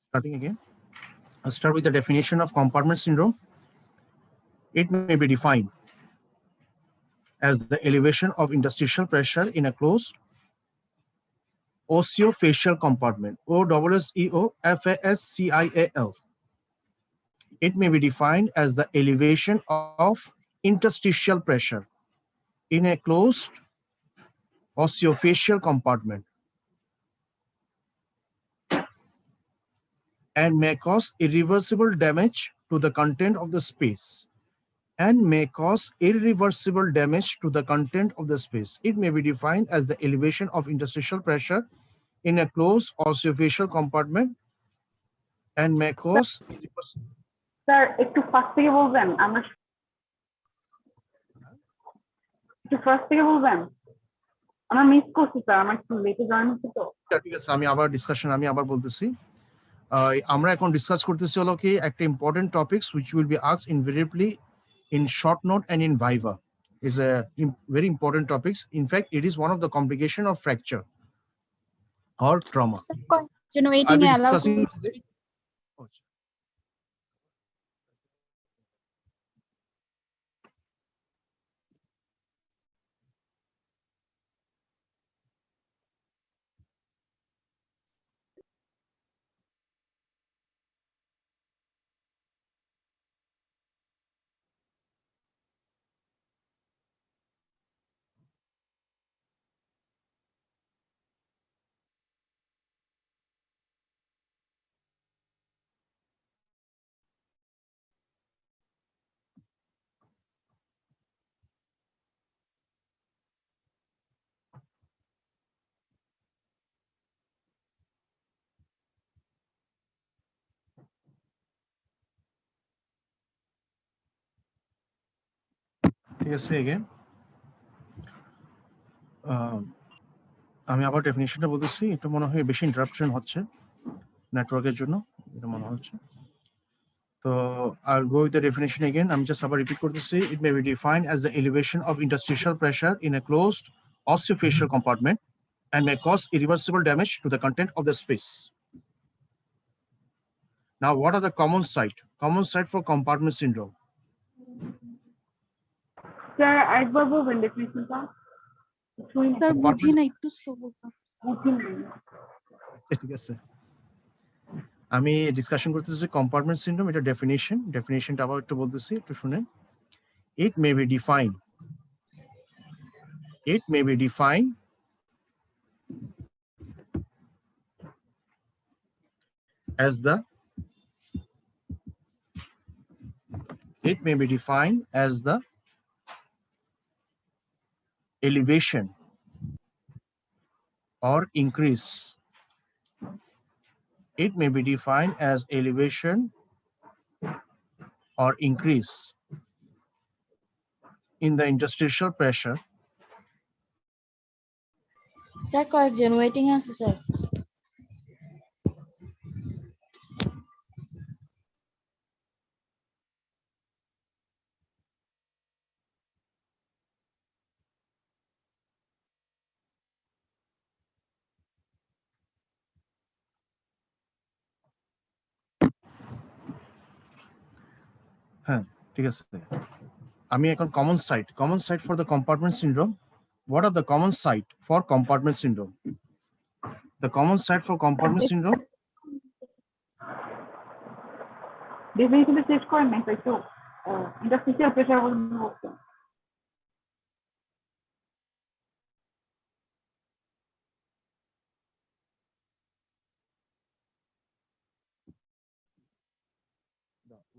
Starting again. I'll start with the definition of compartment syndrome. It may be defined as the elevation of interstitial pressure in a closed osseofacial compartment, OSSEOFASCIAL. It may be defined as the elevation of interstitial pressure in a closed osseofacial compartment and may cause irreversible damage to the content of the space. It may be defined as the elevation of interstitial pressure in a closed osseofacial compartment and may cause irreversible. Sir একটু first থেকে বলবেন, আমরা একটু first থেকে বলবেন, আমরা miss করছি sir, আমার একটু লেটে জয়েন হচ্ছে তো। ঠিক আছে, আমি আবার বলতেছি। আমরা এখন ডিসকাস করতেছি হলো কি একটা important topics which will be asked invariably in short note and in viva. Is a very important topics. In fact, it is one of the complication of fracture or trauma. Generating I'll be allow discussing today. Yes, again. আমি আবার ডেফিনিশনটা বলতেছি, এটা মনে হয় বেশি interruption হচ্ছে নেটওয়ার্কের জন্য, এটা মনে হচ্ছে। তো I'll go with the definition again. I'm just about repeat করতেছি. It may be defined as the elevation of interstitial pressure in a closed osseofacial compartment and may cause irreversible damage to the content of the space. Now, what are the common site? Common site for compartment syndrome. Sir একবার বলবেন ডেফিনিশনটা। Sir বুঝি না, একটু slow বলতাম। ঠিক আছে, আমি discussion করতেছি কম্পার্টমেন্ট সিনড্রোম, এটা ডেফিনিশনটা আবার একটু বলতেছি, একটু শুনেন। It may be defined as the elevation or increase. It may be defined as elevation or increase in the interstitial pressure. Sir কয়েকজন ওয়েটিং আছে স্যার। হ্যাঁ, ঠিক আছে। আমি এখন common site for the compartment syndrome. What are the common site for compartment syndrome? The common site for compartment syndrome. ডেফিনিশনটা শেষ করেন না একটু, ইন্টারস্টিশিয়াল প্রেসার বলতে।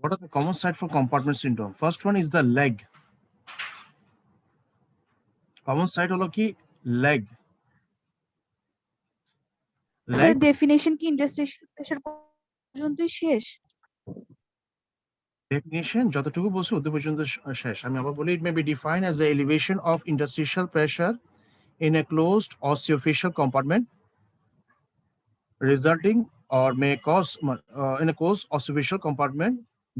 What are the common site for compartment syndrome? First one is the leg. Common site হলো কি leg. Sir definition কি interstitial pressure পর্যন্তই শেষ? Definition যতটুকু বলছি অত পর্যন্ত শেষ। আমি আবার বলি, it may be defined as the elevation of interstitial pressure in a closed osseofacial compartment resulting or may cause in a closed osseofacial compartment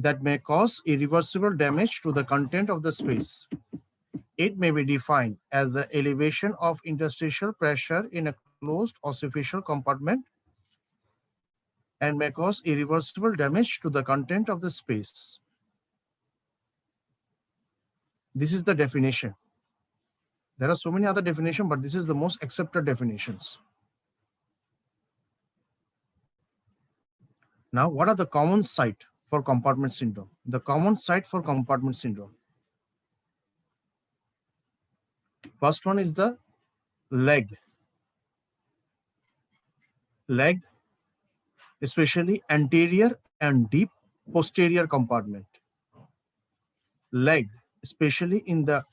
that may cause irreversible damage to the content of the space. It may be defined as the elevation of interstitial pressure in a closed osseofacial compartment and may cause irreversible damage to the content of the space. This is the definition. There are so many other definitions, but this is the most accepted definitions. Now, what are the common site for compartment syndrome? The common site for compartment syndrome. First one is the leg. Leg, especially anterior and deep posterior compartment. Leg, especially in the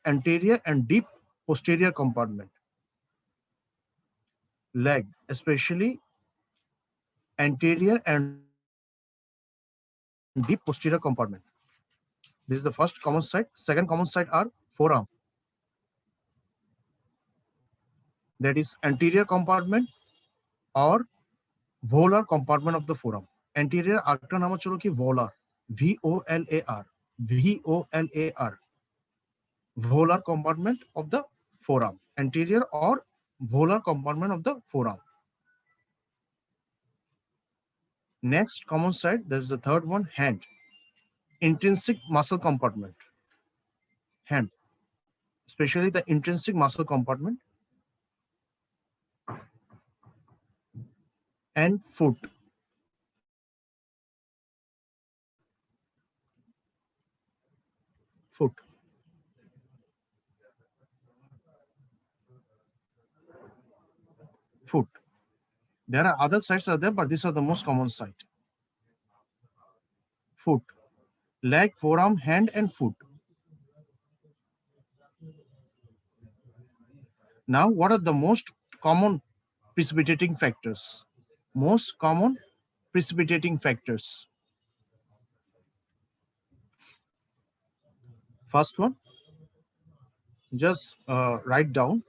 anterior and deep posterior compartment. Leg, especially anterior and deep posterior compartment. This is the first common site. Second common site are forearm. That is anterior compartment or volar compartment of the forearm. Anterior arcta नाम चलो कि volar, VOLAR, VOLAR, volar compartment of the forearm. Anterior or volar compartment of the forearm. Next common site, there is the third one, hand. Intrinsic muscle compartment. Hand, especially the intrinsic muscle compartment. And foot. Foot. Foot. There are other sites are there, but these are the most common site. Foot. Leg, forearm, hand, and foot. Now, what are the most common precipitating factors? Most common precipitating factors. First one, just write down.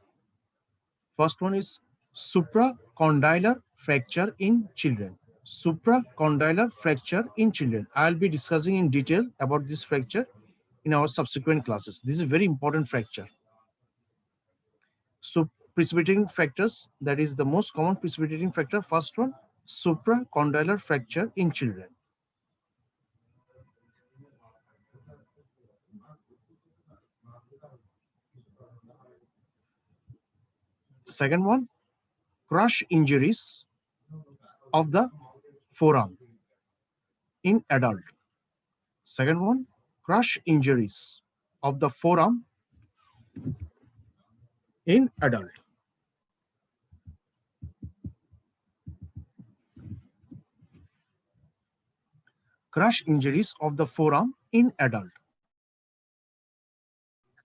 First one is supracondylar fracture in children. Supracondylar fracture in children. I'll be discussing in detail about this fracture in our subsequent classes. This is a very important fracture. So precipitating factors, that is the most common precipitating factor. First one, supracondylar fracture in children. Second one, crush injuries of the forearm in adult. Second one, crush injuries of the forearm in adult. Crush injuries of the forearm in adult.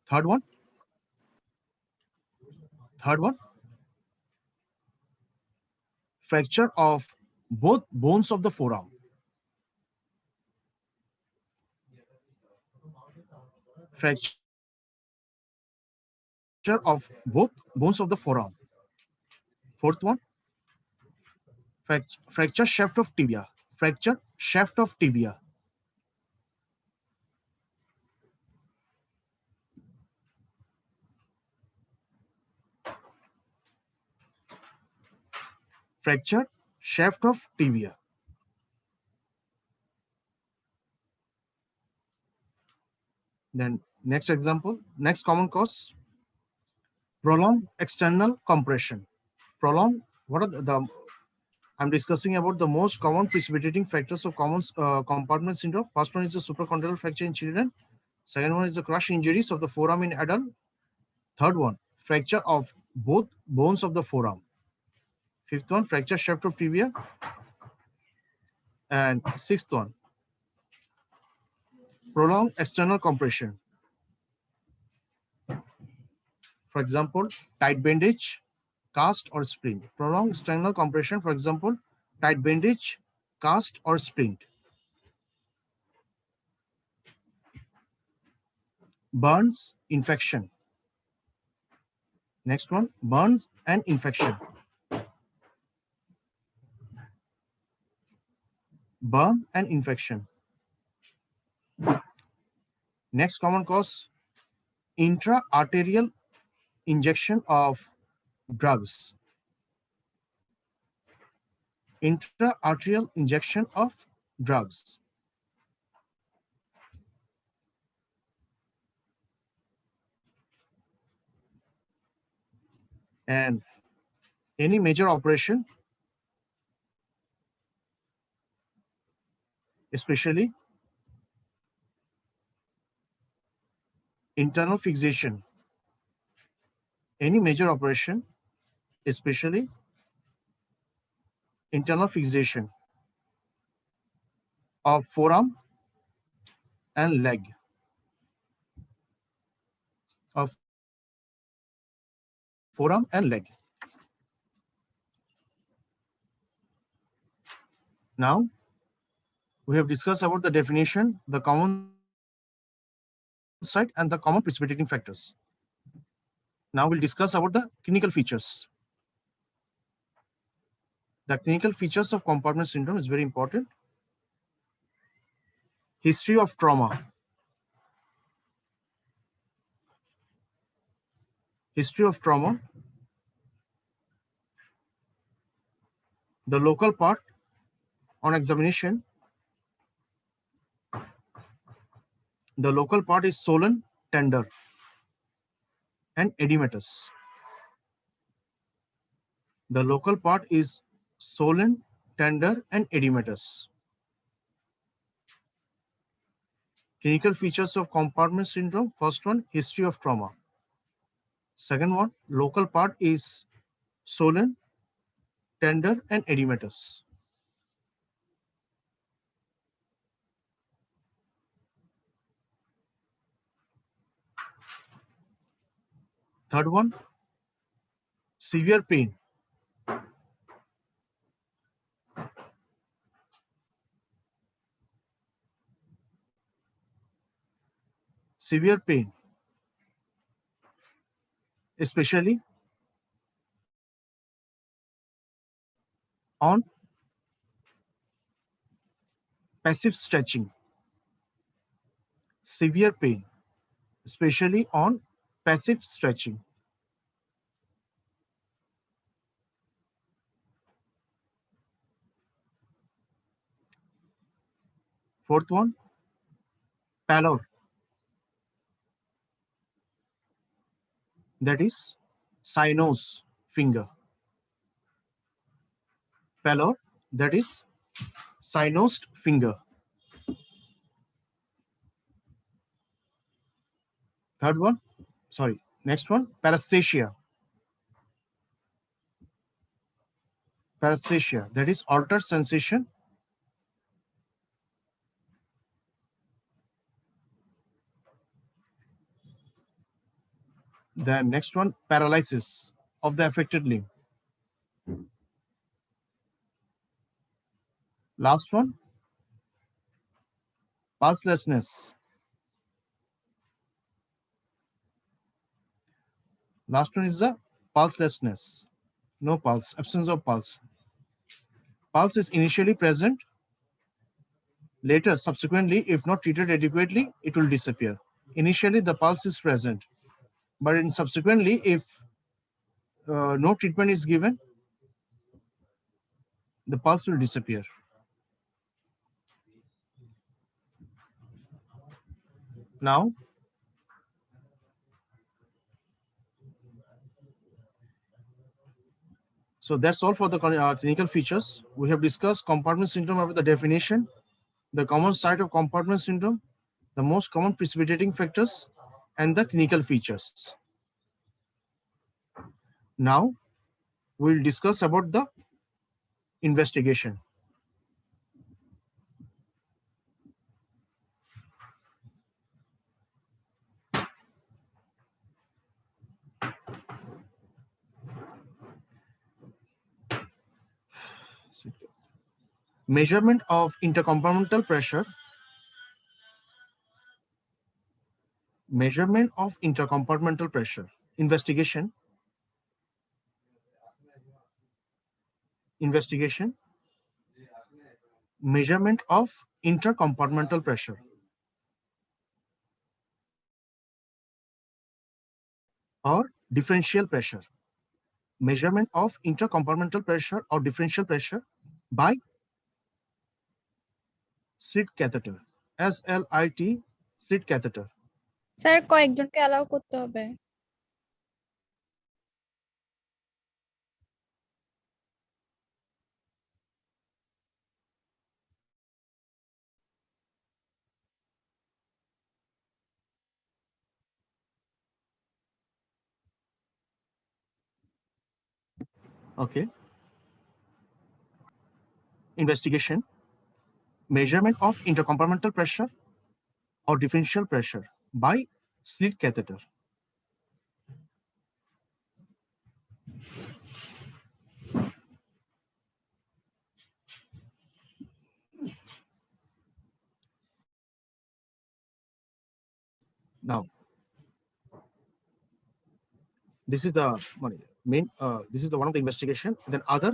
Third one, fracture of both bones of the forearm. Fracture of both bones of the forearm. Fourth one, fracture shaft of tibia. Fracture shaft of tibia. Fracture shaft of tibia. Then next example, next common cause, prolonged external compression. Prolonged, what are I'm discussing about the most common precipitating factors of common compartment syndrome. First one is the supracondylar fracture in children. Second one is the crush injuries of the forearm in adult. Third one, fracture of both bones of the forearm. Fifth one, fracture shaft of tibia. And sixth one, prolonged external compression. For example, tight bandage, cast or splint. Prolonged external compression, for example, tight bandage, cast or splint. Burns, infection. Next one, burns and infection. Burn and infection. Next common cause, intra-arterial injection of drugs. intra-arterial injection of drugs. And any major operation, especially internal fixation, any major operation, especially internal fixation of forearm and leg, of forearm and leg. Now, we have discussed about the definition, the common site, and the common precipitating factors. Now we'll discuss about the clinical features. The clinical features of compartment syndrome is very important. History of trauma. History of trauma. The local part on examination. The local part is swollen, tender, and edematous. The local part is swollen, tender, and edematous. Clinical features of compartment syndrome. First one, history of trauma. Second one, local part is swollen, tender, and edematous. Third one, severe pain. Severe pain, especially on passive stretching. Severe pain, especially on passive stretching. Fourth one, pallor. That is cyanose finger. Pallor, that is cyanosed finger. Third one, sorry, next one, paresthesia. Paresthesia, that is altered sensation. The next one, paralysis of the affected limb. Last one, pulselessness. Last one is the pulselessness. No pulse, absence of pulse. Pulse is initially present. Later, subsequently, if not treated adequately, it will disappear. Initially, the pulse is present, but in subsequently, if no treatment is given, the pulse will disappear. Now, so that's all for the clinical features. We have discussed compartment syndrome about the definition, the common site of compartment syndrome, the most common precipitating factors, and the clinical features. Now, we'll discuss about the investigation. Measurement of intercompartmental pressure. Measurement of intercompartmental pressure. Investigation. Investigation. Measurement of intercompartmental pressure. Or differential pressure. Measurement of intercompartmental pressure or differential pressure by slit catheter, SLIT, slit catheter. Sir কয়েকজনকে allow করতে হবে। Okay. Investigation, measurement of intercompartmental pressure or differential pressure by slit catheter. Now, this is the main. This is the one of the investigation. Then other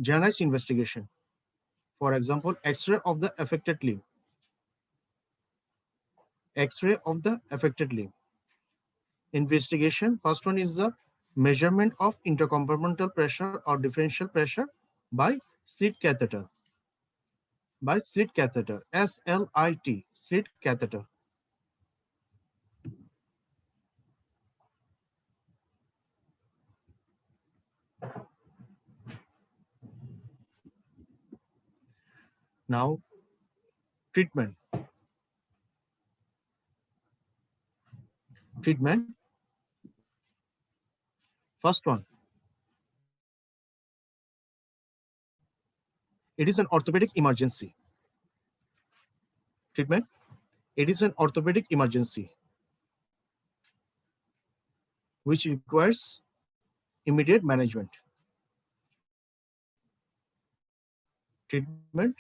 generalized investigation. For example, X-ray of the affected limb. X-ray of the affected limb. Investigation. First one is the measurement of intercompartmental pressure or differential pressure by slit catheter. By slit catheter, SLIT, slit catheter. Now, treatment. Treatment. First one. It is an orthopedic emergency. Treatment. It is an orthopedic emergency which requires immediate management. Treatment.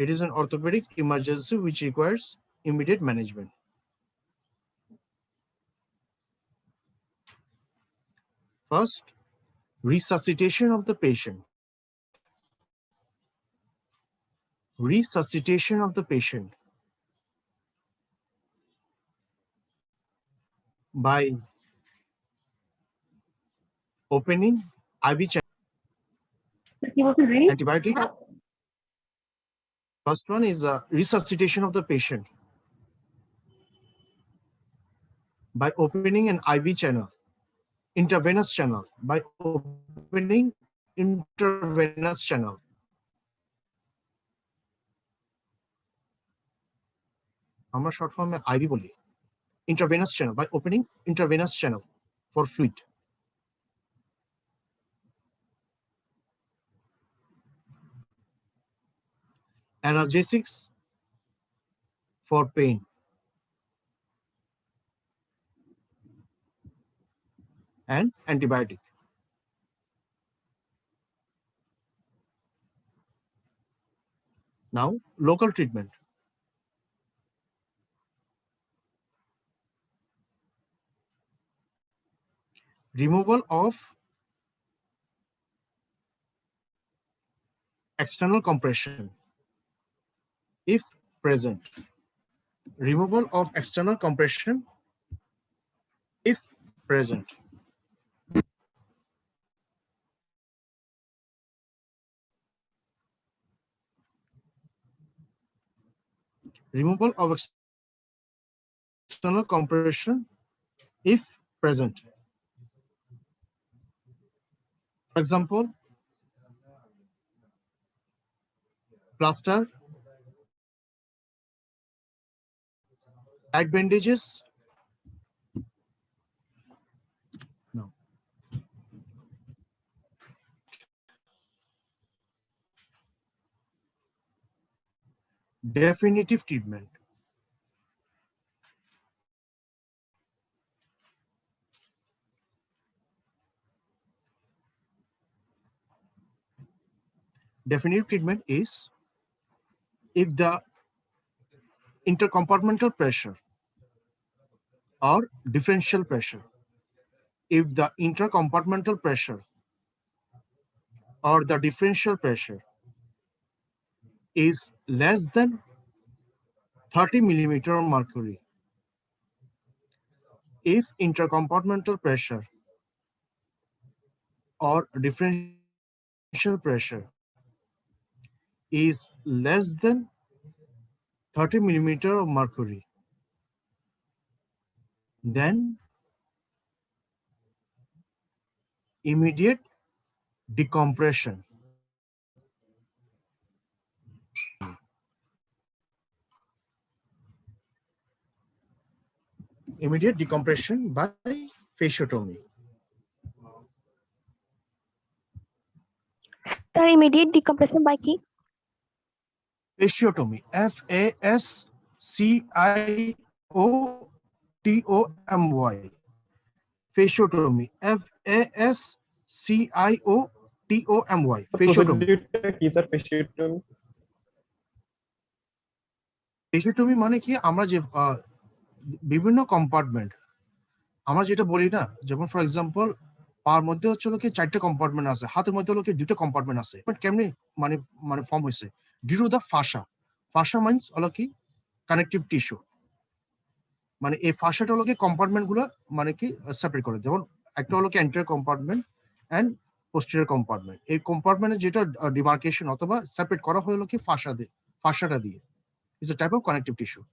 It is an orthopedic emergency which requires immediate management. First, resuscitation of the patient. Resuscitation of the patient by opening IV channel. কি বলছেন রি? Antibiotic. First one is resuscitation of the patient by opening an IV channel, intravenous channel, by opening intravenous channel. আমরা short form IV বলি, intravenous channel, by opening intravenous channel for fluid. Analgesics for pain. And antibiotic. Now, local treatment. Removal of external compression, if present. Removal of external compression, if present. Removal of external compression, if present. For example, plaster, tight bandages. No. Definitive treatment. Definitive treatment is if the intercompartmental pressure or differential pressure, if the intercompartmental pressure or the differential pressure is less than 30 millimeter mercury, if intercompartmental pressure or differential pressure is less than 30 millimeter of mercury, then immediate decompression. Immediate decompression by fasciotomy. Sir, immediate decompression by কি? Fasciotomy, FASCIOTOMY. Fasciotomy, FASCIOTOMY. Fasciotomy. প্রসিডিউরটা কি sir ফেসিওটমি? fasciotomy মানে কি, আমরা যে বিভিন্ন compartment আমরা যেটা বলি না, যেমন ফর এক্সাম্পল পার মধ্যে হচ্ছে লোকে 4টা কম্পার্টমেন্ট আছে, হাতের মধ্যে লোকে 2টা কম্পার্টমেন্ট আছে, বাট কেমনি মানে মানে ফর্ম হয়েছে due to the fascia. Fascia means হলো কি কানেকটিভ টিস্যু, মানে এই ফাসাটা হলো কি কম্পার্টমেন্ট গুলো মানে কি সেপারেট করে। যেমন একটা হলো কি এন্টারিয়র কম্পার্টমেন্ট এন্ড পোস্টেরিয়র কম্পার্টমেন্ট, এই কম্পার্টমেন্টে যেটা ডিমার্কেশন অথবা সেপারেট করা হলো কি ফাসাটা দিয়ে is a type of connective tissue.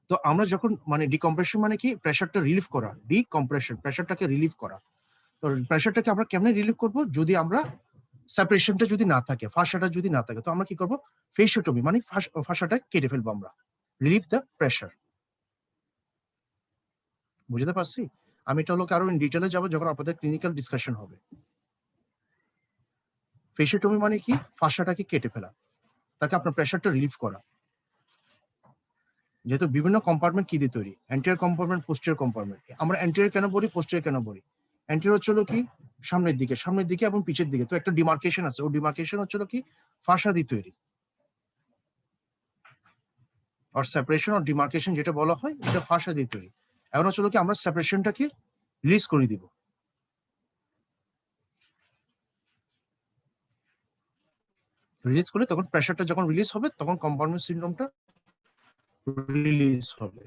তো আমরা যখন মানে ডিকম্প্রেশন মানে কি প্রেসারটা রিলিফ করা, ডিকম্প্রেশন প্রেসারটাকে রিলিফ করা। তো প্রেসারটাকে আমরা কেমনে রিলিফ করব, যদি আমরা সেপারেশনটা যদি না থাকে, ফাসাটা যদি না থাকে, তো আমরা কি করব, ফেসিওটমি মানে ফাসাটা কেটে ফেলবো আমরা, রিলিফ দ্য প্রেসার। বুঝতে পারছি? আমি এটা হলো আরো ইন ডিটেইলে যাব যখন আপনাদের ক্লিনিক্যাল ডিসকাশন হবে। ফেসিওটমি মানে কি ফাসাটাকে কেটে ফেলা, তাকে আপনার প্রেসারটা রিলিফ করা। যেহেতু বিভিন্ন কম্পার্টমেন্ট কি দিয়ে তৈরি, অ্যান্টেরিয়র কম্পার্টমেন্ট, পোস্টেরিয়র কম্পার্টমেন্ট। আমরা অ্যান্টেরিয়র কেন বলি, পোস্টেরিয়র কেন বলি? অ্যান্টেরিয়র হচ্ছে কি সামনের দিকে এবং পিছের দিকে, তো একটা ডিমার্কেশন আছে, ও ডিমার্কেশন হচ্ছে কি ফাসা দিয়ে তৈরি। আর সেপারেশন আর ডিমার্কেশন যেটা বলা হয়, এটা ফাসা দিয়ে তৈরি। এখন হচ্ছে কি আমরা সেপারেশনটাকে রিলিজ করে দিব। রিলিজ করলে তখন প্রেসারটা যখন রিলিজ হবে, তখন কম্পার্টমেন্ট সিনড্রোমটা রিলিজ হবে।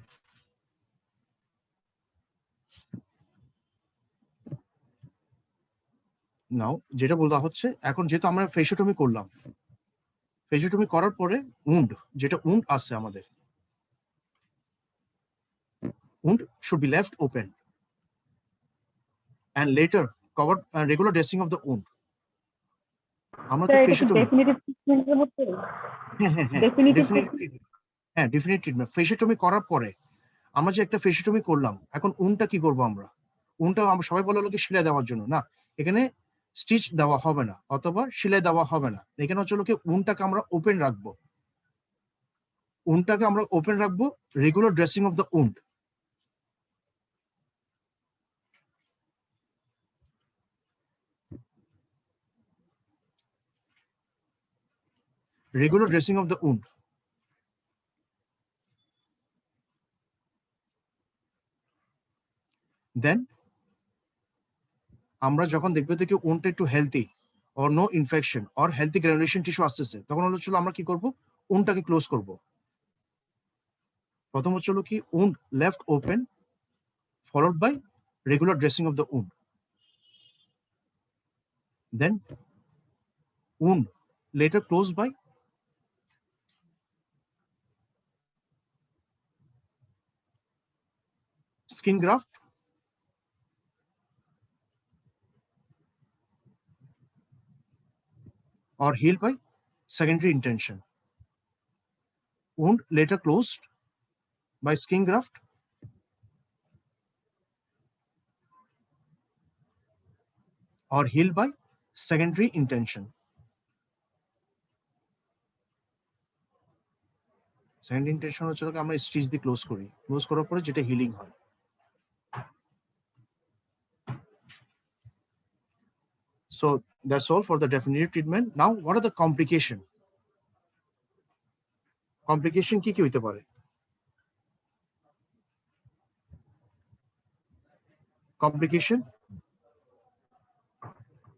নাও যেটা বলতে হচ্ছে, এখন যেহেতু আমরা ফেসিওটমি করলাম, ফেসিওটমি করার পরে উন্ড, যেটা উন্ড আছে আমাদের, wound should be left open and later covered regular dressing of the wound. আমরা তো স্যার এটা কি ফেসিওটমি, ডেফিনিটিভ ট্রিটমেন্টের মধ্যে? হ্যাঁ ডেফিনিটিভ ডেফিনিট ট্রিটমেন্ট। ফেসিওটমি করার পরে আমরা যে একটা ফেসিওটমি করলাম, এখন উন্ডটা কি করব আমরা? উন্ডটা আমরা সবাই বলে লোকে সেলাই দেওয়ার জন্য না, এখানে স্টিচ দেওয়া হবে না অথবা সেলাই দেওয়া হবে না। এখানে হচ্ছে লোকে উন্ডটাকে আমরা ওপেন রাখবো, উন্ডটাকে আমরা ওপেন রাখবো, regular dressing of the wound. Regular dressing of the wound. Then আমরা যখন দেখবো যে woundটা একটু healthy or no infection or healthy granulation tissue আসতেছে, তখন হলো আমরা কি করব, woundটাকে ক্লোজ করব। প্রথম হলো কি wound left open followed by regular dressing of the wound. Then wound later closed by skin graft or healed by secondary intention. Wound later closed by skin graft or healed by secondary intention. Second intention হচ্ছে আমরা stitch দিয়ে close করি, close করার পরে যেটা healing হয়। So that's all for the definitive treatment. Now what are the complication? Complication কি হইতে পারে? Complication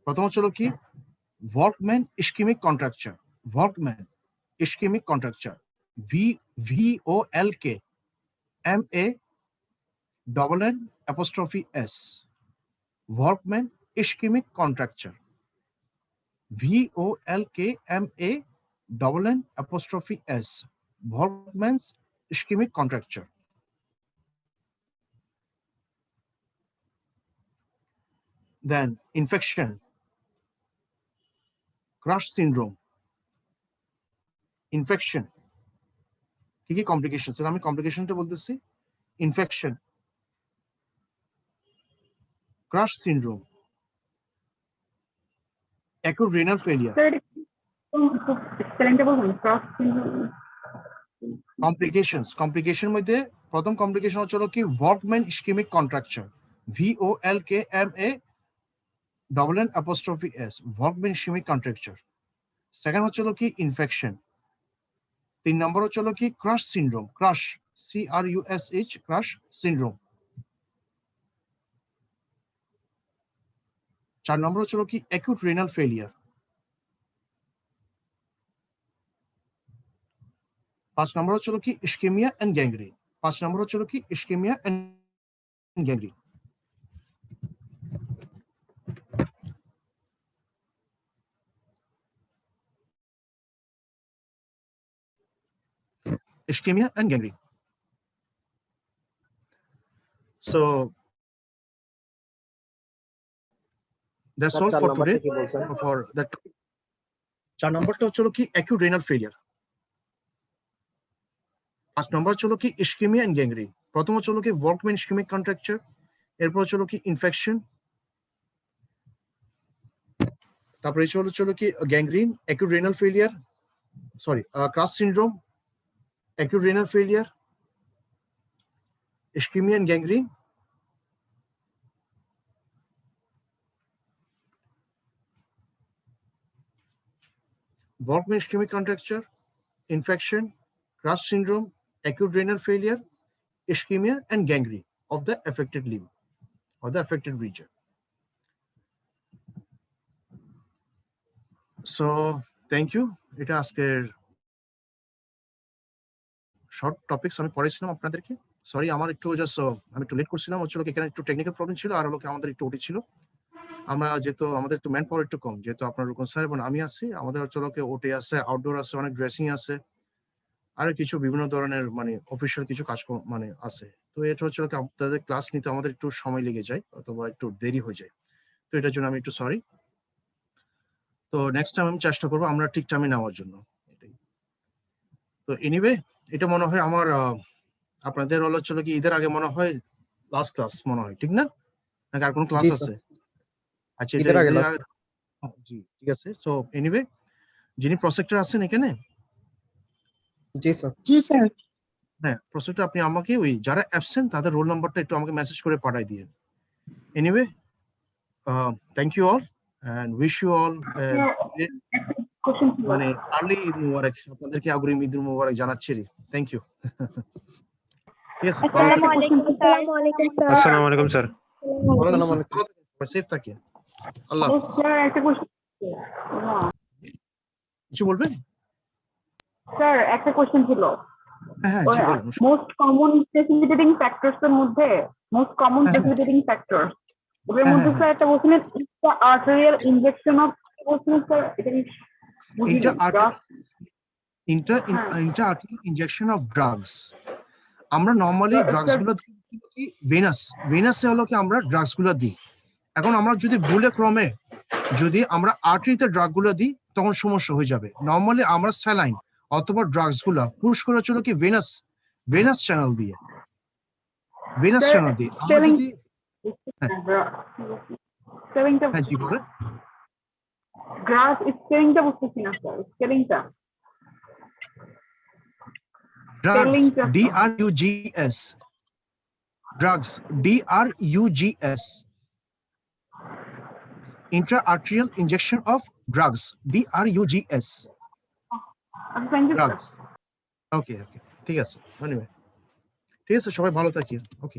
প্রথম হলো কি Volkmann ischemic contracture. Volkmann ischemic contracture, VOLKMANN_S. Volkmann ischemic contracture, VOLKMANN_S. double N apostrophe S, Volkmann's ischemic contracture. Then infection, Crush syndrome, infection, কি কি complication? Sir আমি কমপ্লিকেশনটা বলতেছি। Infection, crush syndrome, acute renal failure. Sir স্পেলিংটা বলবেন? Crush syndrome. Complication মধ্যে প্রথম complication হচ্ছে কি Volkmann ischaemic contracture, VOLKMA double N apostrophe S, Volkmann ischaemic contracture. Second হচ্ছে কি ইনফেকশন। 3 নম্বর হচ্ছে কি crush syndrome, crush CRUSH, crush syndrome. 4 নম্বর হচ্ছে কি অ্যাকিউট রেনাল ফেলিয়ার। 5 নম্বর হচ্ছে কি ইস্কেমিয়া এন্ড গ্যাংগ্রিন। 5 নম্বর হচ্ছে কি ischemia and gangrene. Ischemia and gangrene. So that's all for today. For that, 4 নম্বরটা হচ্ছে কি acute renal failure, 5 নম্বর হচ্ছে কি ischemia and gangrene। প্রথম হচ্ছে কি Volkmann ischemic contracture, এরপর হচ্ছে কি ইনফেকশন, তারপরে হচ্ছে কি gangrene, acute renal failure, Crush syndrome, acute renal failure, ischemia and gangrene, Volkmann ischemic contracture, infection, Crush syndrome, acute renal failure, ischemia and gangrene of the affected limb or the affected region. So thank you. এটা আজকের short topics আমি পড়েছিলাম আপনাদেরকে। Sorry আমার একটু আমি একটু late করছিলাম, হচ্ছিল এখানে একটু টেকনিক্যাল প্রবলেম ছিল, আর হলো আমাদের একটু ওটি ছিল। আমরা যেহেতু আমাদের একটু ম্যান পাওয়ার একটু কম, যেহেতু আপনার রুকন স্যার এবং আমি আছি, আমাদের হচ্ছে ওটি আছে, আউটডোর আছে, অনেক ড্রেসিং আছে, আর কিছু বিভিন্ন ধরনের অফিসিয়াল কিছু কাজ আছে। তো এটা হচ্ছে আপনাদের ক্লাস নিতে আমাদের একটু সময় লেগে যায় অথবা একটু দেরি হয়ে যায়। তো এটার জন্য আমি একটু সরি। তো নেক্সট টাইম আমি চেষ্টা করবো আমরা ঠিক টাইমে নেওয়ার জন্য। তো এনিওয়ে এটা মনে হয় আমার আপনাদের হচ্ছে কি ঈদের আগে মনে হয় লাস্ট ক্লাস মনে হয়, ঠিক না? নাকি আর কোনো ক্লাস আছে? আচ্ছা এটা জি ঠিক আছে। সো এনিওয়ে যিনি প্রসেক্টর আছেন এখানে? জি স্যার। জি স্যার। হ্যাঁ প্রসেক্টর আপনি আমাকে ওই যারা অ্যাবসেন্ট তাদের রোল নাম্বারটা একটু আমাকে মেসেজ করে পাঠিয়ে দিন। Anyway thank you all and wish you all early Eid Mubarak. আপনাদেরকে অগ্রিম ঈদ মুবারক জানাচ্ছি। Thank you. ঠিক আছে, আসসালামু আলাইকুম স্যার। আসসালামু আলাইকুম স্যার। সেফ থাকি। আল্লাহ স্যার একটা কোশ্চেন, কিছু বলবেন? স্যার একটা কোশ্চেন ছিল। হ্যাঁ জি বলুন। মোস্ট কমন প্রেসিপিটেটিং ফ্যাক্টরস এর মধ্যে মোস্ট কমন প্রেসিপিটেটিং ফ্যাক্টরস এর মধ্যে স্যার একটা বলছিলেন আর্টেরিয়াল ইনজেকশন অফ, বলছিলেন স্যার এটা কি intra-arterial injection of drugs। আমরা নরমালি ড্রাগস গুলো ভেনাসে হলো কি আমরা ড্রাগস গুলো দিই। এখন আমরা যদি ভুলে ক্রমে যদি আমরা আর্টারিতে ড্রাগ গুলো দিই তখন সমস্যা হয়ে যাবে। নরমালি আমরা স্যালাইন অথবা ড্রাগস গুলো পুশ করে চলো কি ভেনাস চ্যানেল দিয়ে আমরা যদি হ্যাঁ জি বলেন। গ্রাস স্পেলিংটা বুঝতেছি না sir, স্পেলিংটা drugs drugs drugs drugs intra-arterial injection of drugs drugs drugs। ওকে ঠিক আছে, এনিওয়ে ঠিক আছে, সবাই ভালো থাকি। ওকে।